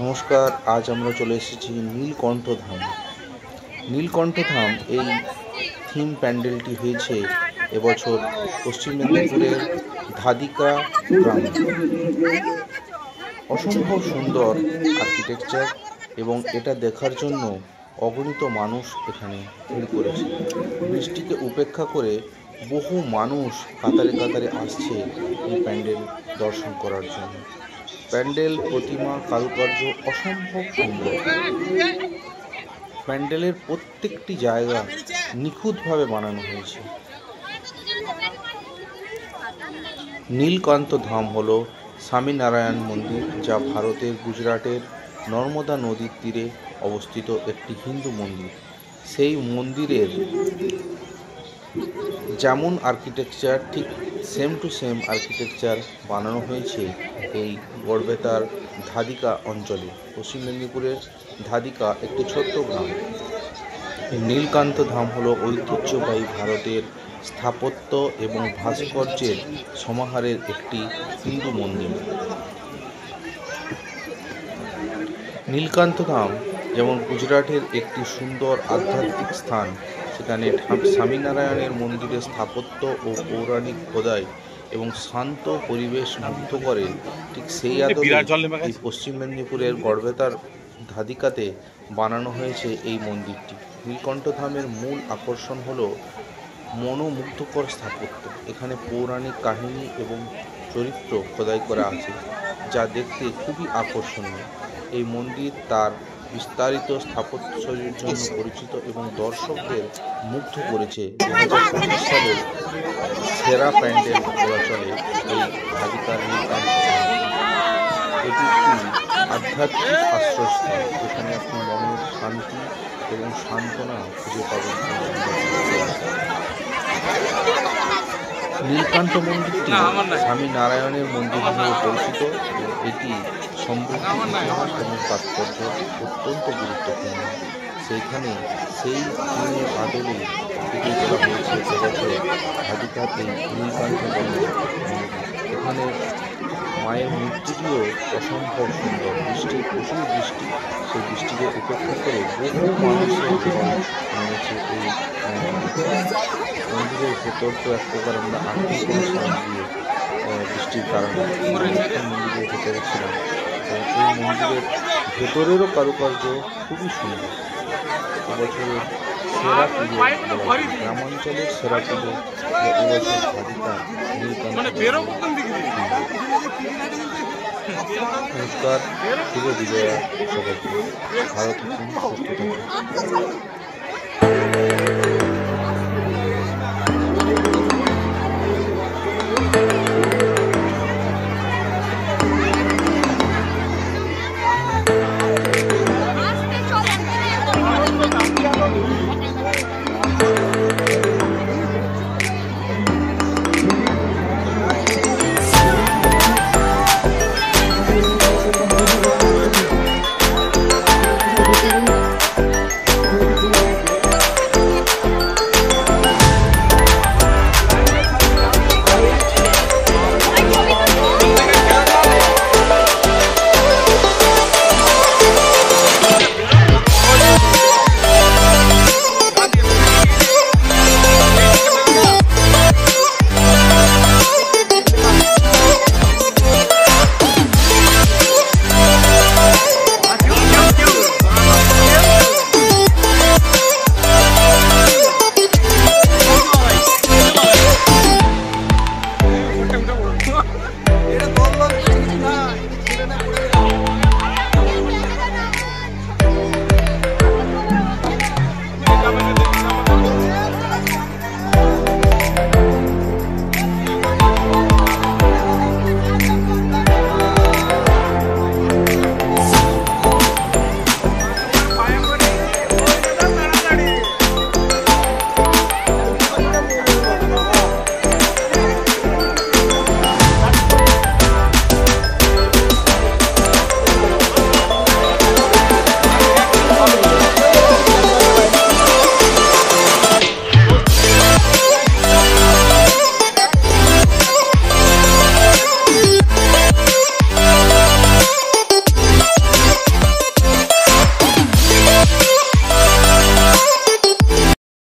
নমস্কার, আজ আমরা চলে এসেছি নীলকণ্ঠ ধাম। নীলকণ্ঠ ধাম এই থিম প্যান্ডেলটি হয়েছে এবছর পশ্চিম মেদিনীপুরের ধাদিকা গ্রামে। অসম্ভব সুন্দর আর্কিটেকচার এবং এটা দেখার জন্য অগণিত মানুষ এখানে ভিড় করেছে। বৃষ্টিকে উপেক্ষা করে বহু মানুষ কাতারে কাতারে আসছে এই প্যান্ডেল দর্শন করার জন্য। প্যান্ডেল, প্রতিমা, কারুকার্য অসম্ভব সুন্দর। প্যান্ডেলের প্রত্যেকটি জায়গা নিখুঁতভাবে বানানো হয়েছে। নীলকান্ত ধাম হল স্বামীনারায়ণ মন্দির, যা ভারতের গুজরাটের নর্মদা নদীর তীরে অবস্থিত একটি হিন্দু মন্দির। সেই মন্দিরের যেমন আর্কিটেকচার, ঠিক সেম টু সেম আর্কিটেকচার বানানো হয়েছে এই গড়বেতার ধাদিকা অঞ্চলে। পশ্চিম মেদিনীপুরের ধাদিকা একটি ছোট্ট গ্রাম। নীলকান্ত ধাম হল ঐতিহ্যবাহী ভারতের স্থাপত্য এবং ভাস্কর্যের সমাহারের একটি হিন্দু মন্দির। নীলকান্ত ধাম যেমন গুজরাটের একটি সুন্দর আধ্যাত্মিক স্থান, সেখানে স্বামীনারায়ণের মন্দিরের স্থাপত্য ও পৌরাণিক খোদাই এবং শান্ত পরিবেশ মুগ্ধ করে, ঠিক সেই আদলে এই পশ্চিম মেদিনীপুরের গড়বেতার ধাদিকাতে বানানো হয়েছে এই মন্দিরটি। নীলকণ্ঠ ধামের মূল আকর্ষণ হল মনোমুগ্ধকর স্থাপত্য। এখানে পৌরাণিক কাহিনী এবং চরিত্র খোদাই করা আছে, যা দেখতে খুবই আকর্ষণীয়। এই মন্দির তার বিস্তারিত স্থাপত্যশৈলীর জন্য পরিচিত এবং দর্শকদের মুগ্ধ করেছে। 2025 সালের সেরা প্যান্ডেল বলা চলে এই ধাদিকার নীলকান্ত ধাম। এটি একটি আধ্যাত্মিক আশ্রয়স্থল, যেখানে আপনি মনের শান্তি এবং সান্ত্বনা খুঁজে পাবেন। নীলকান্ত মন্দিরটি স্বামীনারায়ণের মন্দির হিসেবে পরিচিত এবং এটি সমৃদ্ধ ইতিহাস এবং তাৎপর্য অত্যন্ত গুরুত্বপূর্ণ। সেইখানে সেই থিমের আদলে তৈরি করা হয়েছে এবছর ধাদিকার এই নীলকান্ত মন্দির। এখানে মায়ের মূর্তিটিও অসম্ভব সুন্দর। প্রচুর বৃষ্টি, সেই বৃষ্টিকে উপেক্ষা করে বহু মানুষের নেমেছে এই মন্দিরের ভেতর। তো এক প্রকার আমরা আটকে পড়েছিলাম গিয়ে বৃষ্টির কারণে, মন্দিরের ভেতরে ছিলাম। এবং এই মন্দিরের ভেতরেরও কারুকার্য খুবই সুন্দর। এবছরের সেরা পুজো, গ্রামাঞ্চলের সেরা পুজো এবছর ধাদিকা নীলকান্ত। নমস্কার, শুভ বিজয়া সবাইকে। ভালো থাকুন, সুস্থ থাকুন।